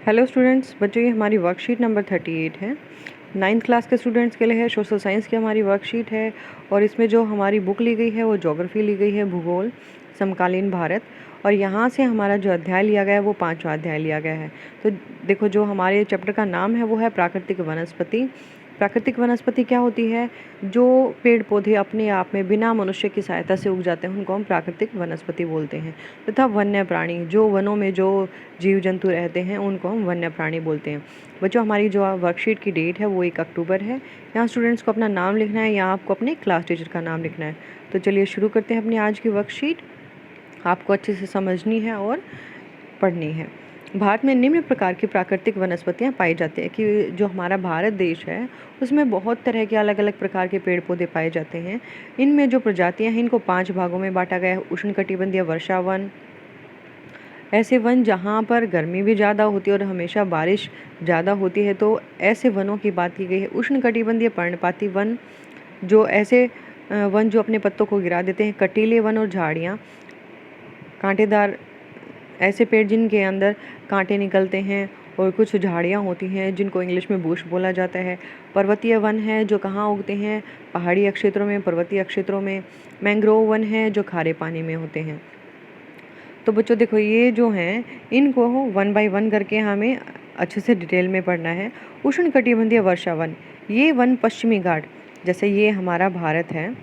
Hello students, बच्चों ये हमारी वर्कशीट नंबर 38 है। 9th क्लास के स्टूडेंट्स के लिए है। सोशल साइंस की हमारी वर्कशीट है और इसमें जो हमारी बुक ली गई है वो ज्योग्राफी ली गई है, भूगोल, समकालीन भारत। और यहाँ से हमारा जो अध्याय लिया गया है वो 5वां अध्याय लिया गया है। तो देखो, जो हमारे चैप्टर का नाम है वो है प्राकृतिक वनस्पति। प्राकृतिक वनस्पति क्या होती है? जो पेड़ पौधे अपने आप में बिना मनुष्य की सहायता से उग जाते हैं उनको हम प्राकृतिक वनस्पति बोलते हैं। तथा वन्य प्राणी, जो वनों में जो जीव जंतु रहते हैं उनको हम वन्य प्राणी बोलते हैं। बच्चों, हमारी जो वर्कशीट की डेट है वो 1 अक्टूबर है। यहाँ स्टूडेंट्स को अपना नाम लिखना है या आपको अपने क्लास टीचर का नाम लिखना है। तो चलिए शुरू करते हैं अपनी आज की वर्कशीट। आपको अच्छे से समझनी है और पढ़नी है। भारत में निम्न प्रकार की प्राकृतिक वनस्पतियाँ पाई जाती है कि जो हमारा भारत देश है उसमें बहुत तरह के अलग अलग प्रकार के पेड़ पौधे पाए जाते हैं। इनमें जो प्रजातियाँ हैं इनको 5 भागों में बांटा गया है। उष्णकटिबंधीय वर्षा वन, ऐसे वन जहाँ पर गर्मी भी ज़्यादा होती है और हमेशा बारिश ज़्यादा होती है, तो ऐसे वनों की बात की गई है। उष्णकटिबंधीय पर्णपाती वन, जो ऐसे वन जो अपने पत्तों को गिरा देते हैं। कटीले वन और झाड़ियाँ, कांटेदार ऐसे पेड़ जिनके अंदर कांटे निकलते हैं, और कुछ झाड़ियाँ होती हैं जिनको इंग्लिश में बुश बोला जाता है। पर्वतीय वन है जो कहाँ उगते हैं? पहाड़ी क्षेत्रों में, पर्वतीय क्षेत्रों में। मैंग्रोव वन है जो खारे पानी में होते हैं। तो बच्चों देखो, ये जो हैं इनको 1 बाय 1 करके हमें अच्छे से डिटेल में पढ़ना है। उष्णकटिबंधीय वर्षा वन, ये वन पश्चिमी घाट, जैसे ये हमारा भारत है,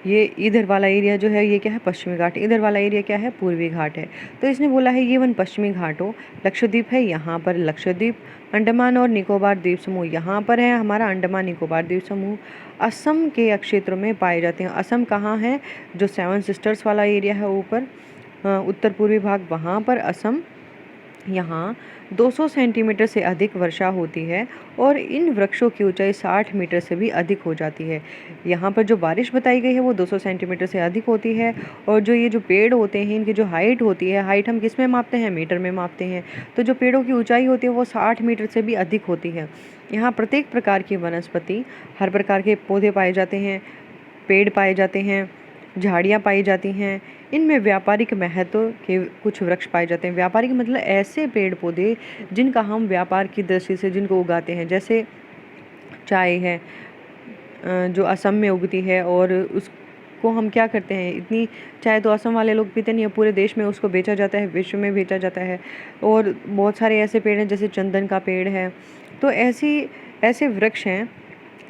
ये इधर वाला एरिया जो है ये क्या है? पश्चिमी घाट। इधर वाला एरिया क्या है? पूर्वी घाट है। तो इसने बोला है ये वन पश्चिमी घाटों। लक्षद्वीप है, यहाँ पर लक्षद्वीप। अंडमान और निकोबार द्वीप समूह, यहाँ पर है हमारा अंडमान निकोबार द्वीप समूह। असम के क्षेत्रों में पाए जाते हैं। असम कहाँ है? जो 7 सिस्टर्स वाला एरिया है ऊपर, उत्तर पूर्वी भाग, वहाँ पर असम। यहाँ 200 सेंटीमीटर से अधिक वर्षा होती है और इन वृक्षों की ऊंचाई 60 मीटर से भी अधिक हो जाती है। यहाँ पर जो बारिश बताई गई है वो 200 सेंटीमीटर से अधिक होती है। और जो ये जो पेड़ होते हैं इनकी जो हाइट होती है, हाइट हम किस में मापते हैं? मीटर में मापते हैं। तो जो पेड़ों की ऊंचाई होती है वो 60 मीटर से भी अधिक होती है। यहाँ प्रत्येक प्रकार की वनस्पति, हर प्रकार के पौधे पाए जाते हैं, पेड़ पाए जाते हैं, झाड़ियाँ पाई जाती हैं। इनमें व्यापारिक महत्व के कुछ वृक्ष पाए जाते हैं। व्यापारिक मतलब ऐसे पेड़ पौधे जिनका हम व्यापार की दृष्टि से जिनको उगाते हैं। जैसे चाय है, जो असम में उगती है, और उसको हम क्या करते हैं, इतनी चाय तो असम वाले लोग पीते नहीं है, पूरे देश में उसको बेचा जाता है, विश्व में बेचा जाता है। और बहुत सारे ऐसे पेड़ हैं, जैसे चंदन का पेड़ है। तो ऐसे वृक्ष हैं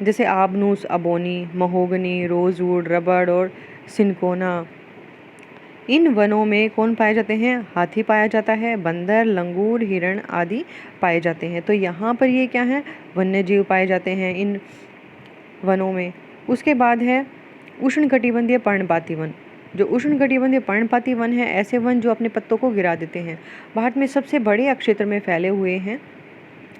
जैसे आबनूस, अबोनी, महोगनी, रोजवुड, रबड़ और सिनकोना। इन वनों में कौन पाए जाते हैं? हाथी पाया जाता है, बंदर, लंगूर, हिरण आदि पाए जाते हैं। तो यहाँ पर ये क्या है? वन्य जीव पाए जाते हैं इन वनों में। उसके बाद है उष्णकटिबंधीय पर्णपाती वन। जो उष्णकटिबंधीय पर्णपाती वन है, ऐसे वन जो अपने पत्तों को गिरा देते हैं, भारत में सबसे बड़े क्षेत्र में फैले हुए हैं।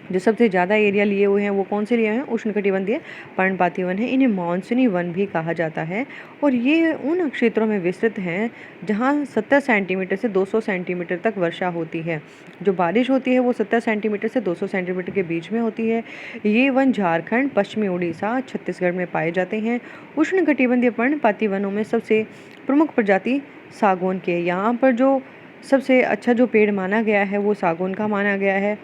जो सबसे ज़्यादा एरिया लिए हुए हैं वो कौन से लिए हैं? उष्णकटिबंधीय पर्णपाती वन है। इन्हें मानसूनी वन भी कहा जाता है। और ये उन क्षेत्रों में विस्तृत हैं जहाँ 70 सेंटीमीटर से 200 सेंटीमीटर तक वर्षा होती है। जो बारिश होती है वो 70 सेंटीमीटर से 200 सेंटीमीटर के बीच में होती है। ये वन झारखंड, पश्चिमी उड़ीसा, छत्तीसगढ़ में पाए जाते हैं। उष्णकटिबंधीय पर्णपाती वनों में सबसे प्रमुख प्रजाति सागौन की है। यहाँ पर जो सबसे अच्छा जो पेड़ माना गया है वो सागौन का माना गया है,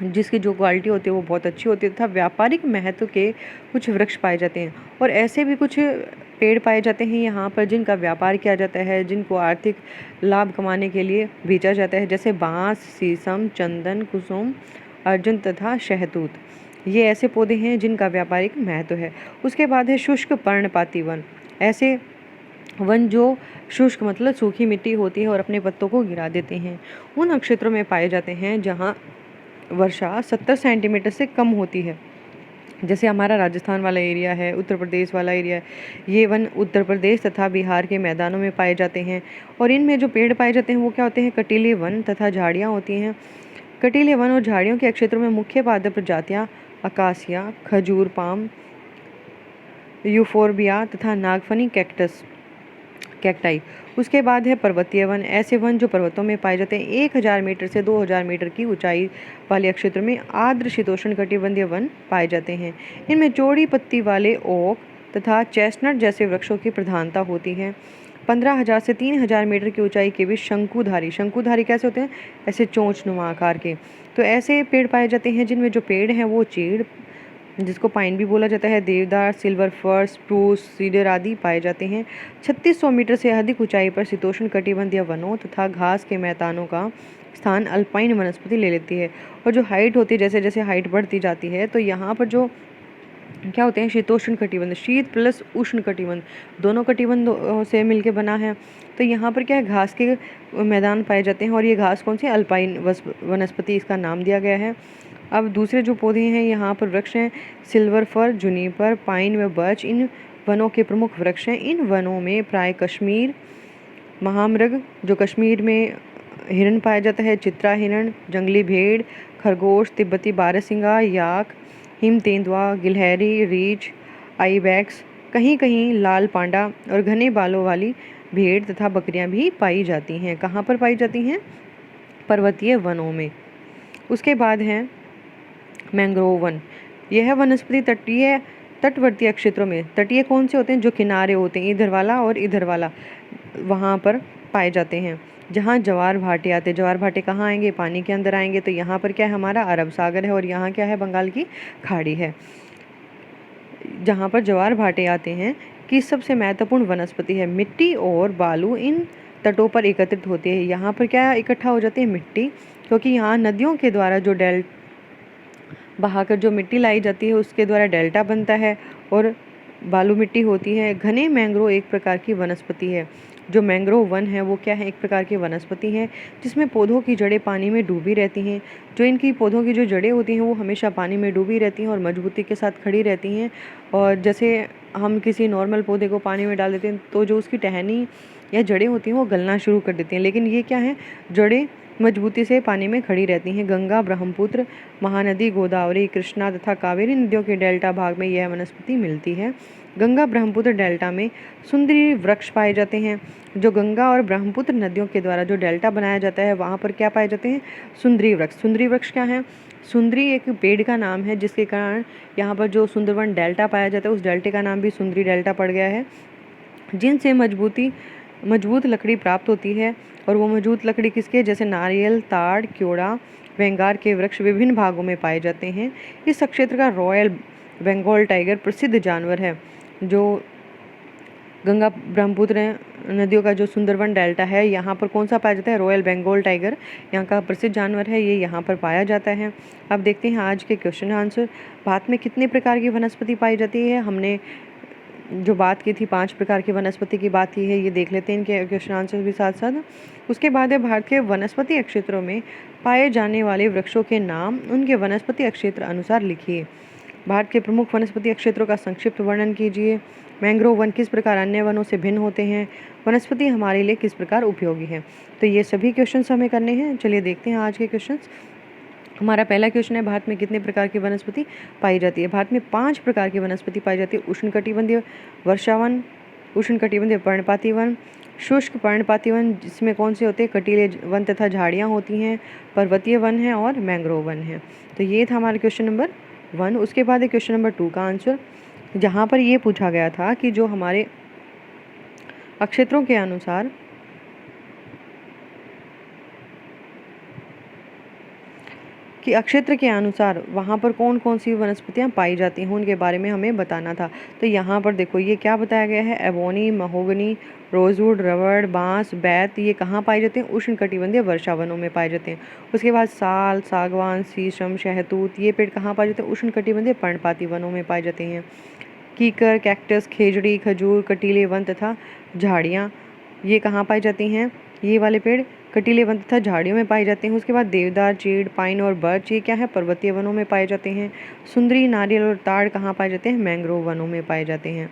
जिसकी जो क्वालिटी होती है वो बहुत अच्छी होती है। तथा व्यापारिक महत्व के कुछ वृक्ष पाए जाते हैं। और ऐसे भी कुछ पेड़ पाए जाते हैं यहाँ पर जिनका व्यापार किया जाता है, जिनको आर्थिक लाभ कमाने के लिए बेचा जाता है। जैसे बांस, शीशम, चंदन, कुसुम, अर्जुन तथा शहतूत। ये ऐसे पौधे हैं जिनका व्यापारिक महत्व है। उसके बाद है शुष्क पर्णपाती वन। ऐसे वन जो शुष्क मतलब सूखी मिट्टी होती है और अपने पत्तों को गिरा देते हैं, उन क्षेत्रों में पाए जाते हैं जहाँ वर्षा 70 सेंटीमीटर से कम होती है। जैसे हमारा राजस्थान वाला एरिया है, उत्तर प्रदेश वाला एरिया है। ये वन उत्तर प्रदेश तथा बिहार के मैदानों में पाए जाते हैं। और इनमें जो पेड़ पाए जाते हैं वो क्या होते हैं? कटीले वन तथा झाड़ियाँ होती हैं। कटीले वन और झाड़ियों के क्षेत्रों में मुख्य पादप प्रजातियाँ अकासिया, खजूर, पाम, यूफोर्बिया तथा नागफनी कैक्टाई। उसके बाद है पर्वतीय वन। ऐसे वन जो पर्वतों में पाए जाते हैं। 1000 मीटर से 2000 मीटर की ऊंचाई वाले क्षेत्र में आर्द्र शीतोष्ण कटिबंधीय वन पाए जाते हैं। इनमें चौड़ी पत्ती वाले ओक तथा चेस्टनट जैसे वृक्षों की प्रधानता होती है। 15,000 से 3,000 मीटर की ऊंचाई के बीच शंकुधारी, शंकुधारी कैसे होते हैं, ऐसे चोंच-नुमा आकार के। तो ऐसे पेड़ पाए जाते हैं जिनमें जो पेड़ हैं वो चीड़, जिसको पाइन भी बोला जाता है, देवदार, सिल्वर फर, स्प्रूस, सीडर आदि पाए जाते हैं। 3600 मीटर से अधिक ऊंचाई पर शीतोष्ण कटिबंधीय वनों तथा घास के मैदानों का स्थान अल्पाइन वनस्पति ले लेती है। और जो हाइट होती है, जैसे जैसे हाइट बढ़ती जाती है, तो यहाँ पर जो क्या होते हैं, शीतोष्ण कटिबंध, शीत प्लस उष्ण कटिबंध, दोनों कटिबंध से मिलके बना है। तो यहाँ पर क्या है, घास के मैदान पाए जाते हैं और ये घास कौन सी, अल्पाइन वनस्पति इसका नाम दिया गया है। अब दूसरे जो पौधे हैं यहाँ पर वृक्ष हैं, सिल्वर फर, जुनिपर, पाइन व बर्च इन वनों के प्रमुख वृक्ष हैं। इन वनों में प्राय कश्मीर महामृग, जो कश्मीर में हिरण पाया जाता है, चित्रा हिरण, जंगली भेड़, खरगोश, तिब्बती बारहसिंगा, याक, हिम तेंदुआ, गिलहरी, रीछ, आइबैक्स, कहीं कहीं लाल पांडा और घने बालों वाली भेड़ तथा बकरियां भी पाई जाती हैं। कहाँ पर पाई जाती हैं, पर्वतीय वनों में। उसके बाद है मैंग्रोव वन। यह वनस्पति तटवर्ती क्षेत्रों में, तटीय कौन से होते हैं, जो किनारे होते हैं, इधर वाला और इधर वाला, वहाँ पर पाए जाते हैं। जहाँ ज्वार भाटे आते हैं, ज्वार भाटे कहाँ आएंगे, पानी के अंदर आएंगे। तो यहाँ पर क्या है, हमारा अरब सागर है और यहाँ क्या है, बंगाल की खाड़ी है। जहाँ पर ज्वार भाटे आते हैं, कि सबसे महत्वपूर्ण वनस्पति है, मिट्टी और बालू इन तटों पर एकत्रित होते हैं। यहाँ पर क्या इकट्ठा हो जाती है, मिट्टी, क्योंकि यहाँ नदियों के द्वारा जो बहाकर जो मिट्टी लाई जाती है उसके द्वारा डेल्टा बनता है और बालू मिट्टी होती है। घने मैंग्रोव एक प्रकार की वनस्पति है। जो मैंग्रोव वन है वो क्या है, एक प्रकार की वनस्पति है जिसमें पौधों की जड़ें पानी में डूबी रहती हैं। जो इनकी पौधों की जो जड़ें होती हैं वो हमेशा पानी में डूबी रहती हैं और मजबूती के साथ खड़ी रहती हैं। और जैसे हम किसी नॉर्मल पौधे को पानी में डाल देते हैं तो जो उसकी टहनी या जड़ें होती हैं वो गलना शुरू कर देती हैं, लेकिन ये क्या है, जड़ें मजबूती से पानी में खड़ी रहती हैं। गंगा, ब्रह्मपुत्र, महानदी, गोदावरी, कृष्णा तथा कावेरी नदियों के डेल्टा भाग में यह वनस्पति मिलती है। गंगा ब्रह्मपुत्र डेल्टा में सुंदरी वृक्ष पाए जाते हैं। जो गंगा और ब्रह्मपुत्र नदियों के द्वारा जो डेल्टा बनाया जाता है वहाँ पर क्या पाए जाते हैं, सुंदरी वृक्ष। सुंदरी वृक्ष क्या है, सुंदरी एक पेड़ का नाम है जिसके कारण यहाँ पर जो सुंदरवन डेल्टा पाया जाता है उस डेल्टे का नाम भी सुंदरी डेल्टा पड़ गया है। जिनसे मजबूत लकड़ी प्राप्त होती है। और वो मजबूत लकड़ी किसके, जैसे नारियल, ताड़, क्योड़ा, वेंगार के वृक्ष विभिन्न भागों में पाए जाते हैं। इस क्षेत्र का रॉयल बंगाल टाइगर प्रसिद्ध जानवर है। जो गंगा ब्रह्मपुत्र नदियों का जो सुंदरवन डेल्टा है यहाँ पर कौन सा पाया जाता है, रॉयल बंगाल टाइगर यहाँ का प्रसिद्ध जानवर है, ये यहाँ पर पाया जाता है। अब देखते हैं आज के क्वेश्चन आंसर। भारत में कितने प्रकार की वनस्पति पाई जाती है, हमने जो बात की थी 5 प्रकार की वनस्पति की बात की है, ये देख लेते हैं इनके क्वेश्चन आंसर भी साथ साथ। उसके बाद है भारत के वनस्पति क्षेत्रों में पाए जाने वाले वृक्षों के नाम उनके वनस्पति क्षेत्र अनुसार लिखिए। भारत के प्रमुख वनस्पति क्षेत्रों का संक्षिप्त वर्णन कीजिए। मैंग्रोव वन किस प्रकार अन्य वनों से भिन्न होते हैं। वनस्पति हमारे लिए किस प्रकार उपयोगी है। तो ये सभी क्वेश्चन हमें करने हैं। चलिए देखते हैं आज के क्वेश्चन। हमारा पहला क्वेश्चन है, भारत में कितने प्रकार की वनस्पति पाई जाती है। भारत में 5 प्रकार की वनस्पति पाई जाती है। उष्णकटिबंधीय वर्षावन, उष्णकटिबंधीय पर्णपाती वन, शुष्क पर्णपाती वन जिसमें कौन से होते हैं, कटीले वन तथा झाड़ियाँ होती हैं, पर्वतीय वन है और मैंग्रोव वन है। तो ये था हमारा क्वेश्चन नंबर 1। उसके बाद है क्वेश्चन नंबर 2 का आंसर, जहाँ पर ये पूछा गया था कि जो हमारे क्षेत्रों के अनुसार क्षेत्र के अनुसार वहाँ पर कौन कौन सी वनस्पतियाँ पाई जाती हैं उनके बारे में हमें बताना था। तो यहाँ पर देखो ये क्या बताया गया है, एबोनी, महोगनी, रोजवुड, रबड़, बांस, बैत, ये कहाँ पाए जाते हैं, उष्णकटिबंधीय वर्षावनों में पाए जाते हैं। उसके बाद साल, सागवान, शीशम, शहतूत, ये पेड़ कहाँ पाए जाते हैं, उष्णकटिबंधीय पर्णपाती वनों में पाए जाते हैं। कीकर, कैक्टस, खेजड़ी, खजूर, कटीले वन तथा झाड़ियाँ, ये कहाँ पाई जाती हैं, ये वाले पेड़ कटीले वन तथा झाड़ियों में पाए जाते हैं। उसके बाद देवदार, चीड़, पाइन और बर्च, ये क्या है, पर्वतीय वनों में पाए जाते हैं। सुंदरी, नारियल और ताड़ कहाँ पाए जाते हैं, मैंग्रोव वनों में पाए जाते हैं।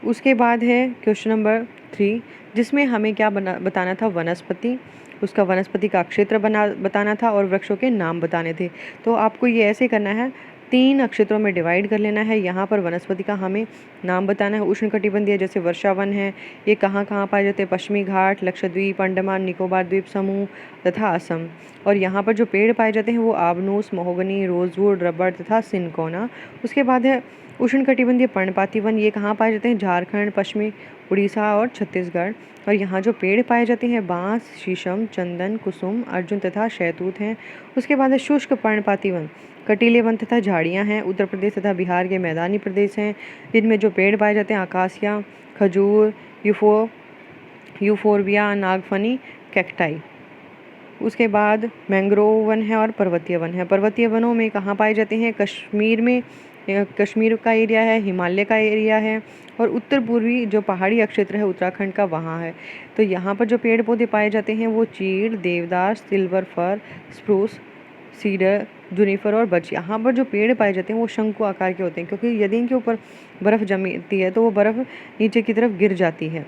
उसके बाद है क्वेश्चन नंबर 3, जिसमें हमें क्या बताना था, वनस्पति, उसका वनस्पति का क्षेत्र बताना था और वृक्षों के नाम बताने थे। तो आपको ये ऐसे करना है, 3 नक्षत्रों में डिवाइड कर लेना है। यहाँ पर वनस्पति का हमें नाम बताना है। उष्णकटिबंधीय जैसे वर्षा वन है, ये कहाँ कहाँ पाए जाते हैं? पश्चिमी घाट, लक्षद्वीप, अंडमान निकोबार द्वीप समूह तथा असम। और यहाँ पर जो पेड़ पाए जाते हैं वो आबनूस, महोगनी, रोजवुड, रबड़ तथा सिनकोना। उसके बाद है उष्णकटिबंधीय पर्णपाती वन, ये कहाँ पाए जाते हैं? झारखंड, पश्चिमी उड़ीसा और छत्तीसगढ़। और यहाँ जो पेड़ पाए जाते हैं बांस, शीशम, चंदन, कुसुम, अर्जुन तथा शहतूत हैं। उसके बाद है शुष्क पर्णपाती वन, कटीले वन तथा झाड़ियाँ हैं। उत्तर प्रदेश तथा बिहार के मैदानी प्रदेश हैं जिनमें जो पेड़ पाए जाते हैं आकाशिया, खजूर, यूफोरबिया, नागफनी, कैक्टाई। उसके बाद मैंग्रोव वन है और पर्वतीय वन है। पर्वतीय वनों में कहाँ पाए जाते हैं? कश्मीर में, कश्मीर का एरिया है, हिमालय का एरिया है और उत्तर पूर्वी जो पहाड़ी क्षेत्र है उत्तराखंड का वहाँ है। तो यहाँ पर जो पेड़ पौधे पाए जाते हैं वो चीड़, देवदार, सिल्वर फर, स्प्रूस, सीडर, जूनिफर और बर्च। यहाँ पर जो पेड़ पाए जाते हैं वो शंकु आकार के होते हैं, क्योंकि यदि इनके ऊपर बर्फ़ जमती है तो वो बर्फ़ नीचे की तरफ गिर जाती है,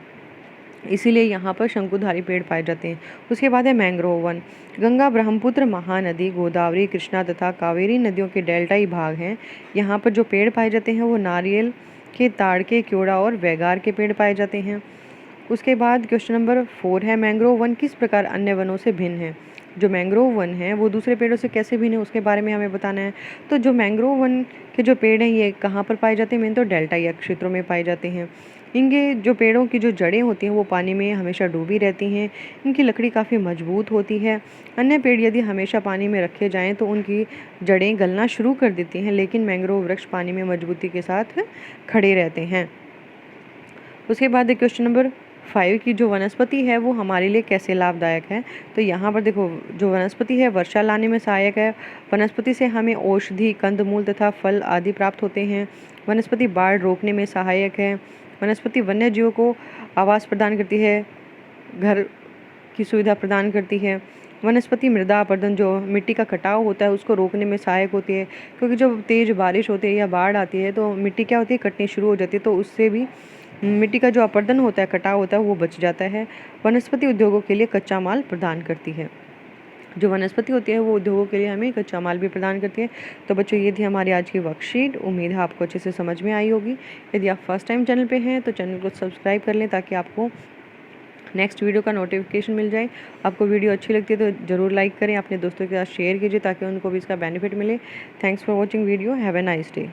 इसीलिए यहाँ पर शंकुधारी पेड़ पाए जाते हैं। उसके बाद है मैंग्रोव वन। गंगा, ब्रह्मपुत्र, महानदी, गोदावरी, कृष्णा तथा कावेरी नदियों के डेल्टाई भाग हैं। यहाँ पर जो पेड़ पाए जाते हैं वो नारियल के, ताड़ के, क्योड़ा और वैगार के पेड़ पाए जाते हैं। उसके बाद क्वेश्चन नंबर 4 है, मैंग्रोव वन किस प्रकार अन्य वनों से भिन्न है? जो मैंग्रोव वन है वो दूसरे पेड़ों से कैसे भिन्न है उसके बारे में हमें बताना है। तो जो मैंग्रोव वन के जो पेड़ हैं ये कहाँ पर पाए जाते हैं? मेन तो डेल्टाई क्षेत्रों में पाए जाते हैं। इनके जो पेड़ों की जो जड़ें होती हैं वो पानी में हमेशा डूबी रहती हैं। इनकी लकड़ी काफ़ी मजबूत होती है। अन्य पेड़ यदि हमेशा पानी में रखे जाएं तो उनकी जड़ें गलना शुरू कर देती हैं, लेकिन मैंग्रोव वृक्ष पानी में मजबूती के साथ खड़े रहते हैं। उसके बाद क्वेश्चन नंबर 5 की जो वनस्पति है वो हमारे लिए कैसे लाभदायक है? तो यहाँ पर देखो, जो वनस्पति है वर्षा लाने में सहायक है। वनस्पति से हमें औषधि, कंदमूल तथा फल आदि प्राप्त होते हैं। वनस्पति बाढ़ रोकने में सहायक है। वनस्पति वन्य जीवों को आवास प्रदान करती है, घर की सुविधा प्रदान करती है। वनस्पति मृदा अपरदन, जो मिट्टी का कटाव होता है उसको रोकने में सहायक होती है, क्योंकि जब तेज़ बारिश होती है या बाढ़ आती है तो मिट्टी क्या होती है? कटनी शुरू हो जाती है, तो उससे भी मिट्टी का जो अपरदन होता है, कटाव होता है, वो बच जाता है। वनस्पति उद्योगों के लिए कच्चा माल प्रदान करती है। जो वनस्पति होती है वो उद्योगों के लिए हमें कच्चा माल भी प्रदान करती है। तो बच्चों ये थी हमारी आज की वर्कशीट। उम्मीद है आपको अच्छे से समझ में आई होगी। यदि आप फर्स्ट टाइम चैनल पे हैं तो चैनल को सब्सक्राइब कर लें ताकि आपको नेक्स्ट वीडियो का नोटिफिकेशन मिल जाए। आपको वीडियो अच्छी लगती है तो ज़रूर लाइक करें, अपने दोस्तों के साथ शेयर कीजिए ताकि उनको भी इसका बेनिफिट मिले। Thanks for watching video. Have a nice day.